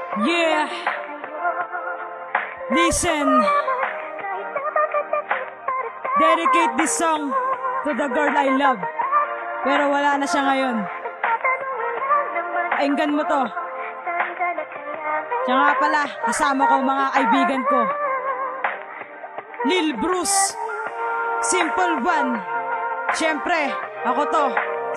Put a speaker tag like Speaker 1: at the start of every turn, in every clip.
Speaker 1: Yeah, listen. Dedicate this song to the girl I love. Pero wala na siya ngayon. Painggan mo to. Siya nga pala, kasama ko mga kaibigan ko. Lil Bruce, Simple One. Siyempre, ako to,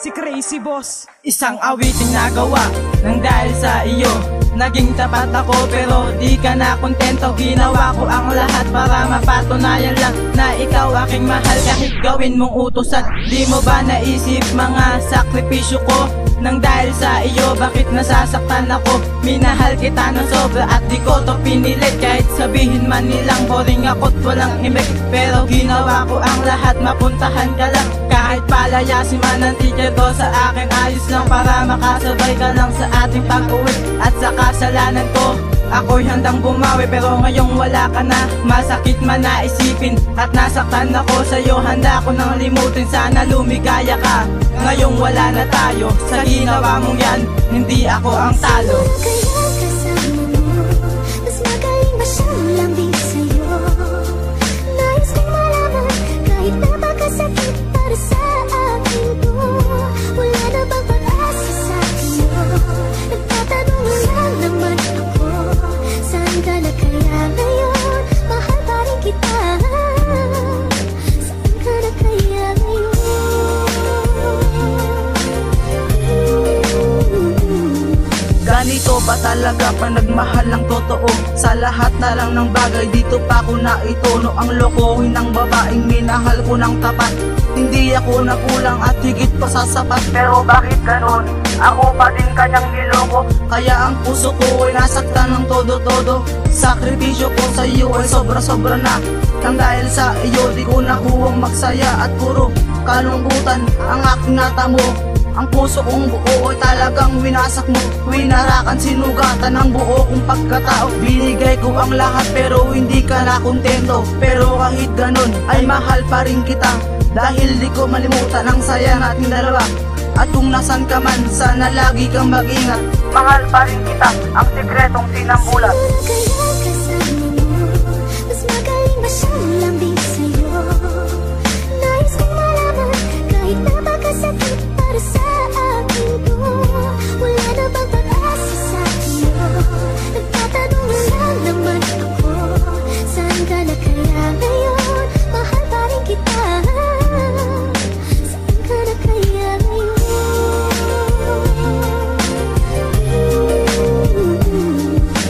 Speaker 1: si Crazy Boss.
Speaker 2: Isang awiting nagawa nang dahil sa iyo. Naging tapat ako pero di ka na kontento. Ginawa ko ang lahat para mapatunayan lang na ikaw aking mahal. Kahit gawin mong utusan, di mo ba naisip mga sakripisyo ko? Nang dahil sa iyo, bakit nasasaktan ako? Minahal kita ng sobra at di ko to pinilit. Kahit sabihin man nilang boring ako't walang himik, pero ginawa ko ang lahat, mapuntahan ka lang. Kahit palayasin man ang teacher ko sa akin, ayos lang para makasabay ka lang sa ating pag-uwi. At sa kasalanan ko, ako'y handang bumawi, pero ngayong wala ka na, masakit man na isipin. At nasaktan ako sa'yo, handa ko nang limutin. Sana lumigaya ka, ngayong wala na tayo. Sa ginawa mong yan, hindi ako ang talo.
Speaker 3: Kaya kasama mo, mas magaling ba siyang lambing sa'yo? Nais kong malaman, kahit napakasakit para sa akin to. Wala na bang pag-asa sa akin mo? Nagtatanong lang naman ako, saan ka na kaya ngayon? Mahal pa rin kita, saan ka na kaya ngayon?
Speaker 2: Ganito ba talaga pa nagmahal ng totoo? Sa lahat na lang ng bagay, dito pa ko naitono ang lokohin ng babaeng minahal ko ng tapat. Hindi ako nakulang at higit pa sa sapat, pero bakit ganon? Ako pa din kanyang niloko. Kaya ang puso ko ay nasaktan ng todo-todo. Sakripisyo ko sa iyo ay sobra-sobra na. Nang dahil sa iyo, di ko nakuwang magsaya at puro kalungkutan ang aking natamo. Ang puso kong buo ay talagang winasak mo. Winarakan, sinugatan ang buo kong pagkatao. Binigay ko ang lahat pero hindi ka na kontento. Pero kahit ganon ay mahal pa rin kita, dahil di ko malimutan ang saya nating dalawa. At kung nasan ka man, sana lagi kang mag-ingat. Mahal pa rin kita, ang sikretong sinambulan.
Speaker 3: Kaya kasama mo, mas magaling ba siyang lambing sa'yo? Nais kong malaman, kahit napakasakit para sa akin to. Wala na bang pag-asa sa iyo? Nagtatanong lang naman ako, saan ka na kaya ngayon? Mahal pa rin kita, saan ka na kaya ngayon?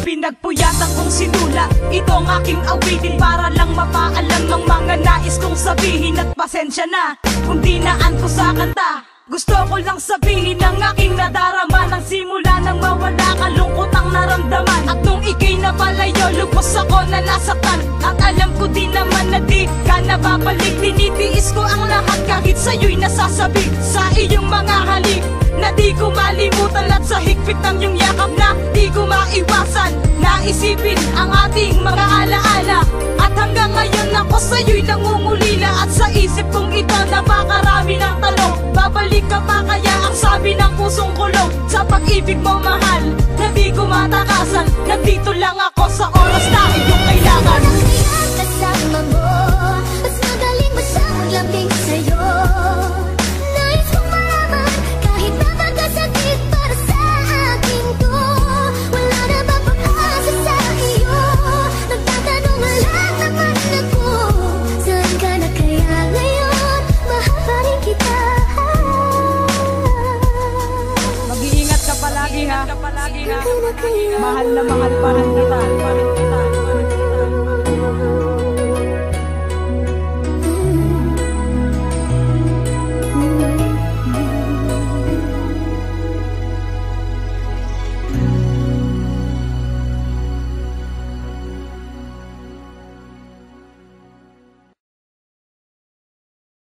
Speaker 1: Pinagpuyatan kong sinulat itong aking awitin para lang mapaalam ang mga nais kong sabihin. At pasensya na kung dinaan ko sa kanta. Gusto ko lang sabihin ang aking nadarama nang simula nang mawala kalungkot ang naramdaman. At nung ika'y napalayo, lubos ako na nasaktan. At alam ko din naman na di ka nababalik. Tinitiis ko ang lahat kahit sa'yo'y nasasabik. Sa iyong mga halik na di ko malimutan, at sa higpit ng iyong yakap na di ko maiwasan. Naisipin ang ating mga alaala, at hanggang ngayon ako sa'yo'y nangungulila. At sa isip kong ito napakarami ng tanong, babalik ka pa kaya ang sabi ng pusong kulong? Sa pag-ibig mo mahal, na di ko matakasan. Nandito lang ako sa oras na iyong kailangan.
Speaker 3: Kaya kasama mo, mas magaling ba siyang lambing sa'yo? Nais kong malaman, kahit napakasakit para sa akin to. Wala na bang pag-asa sa iyo? Nagtatanong lang naman ako, saan ka na kaya ngayon? Mahal pa rin kita,
Speaker 1: Mag-iingat ka palagi ha.
Speaker 3: saan ka na kaya
Speaker 1: Mahal na mahal pa rin kita.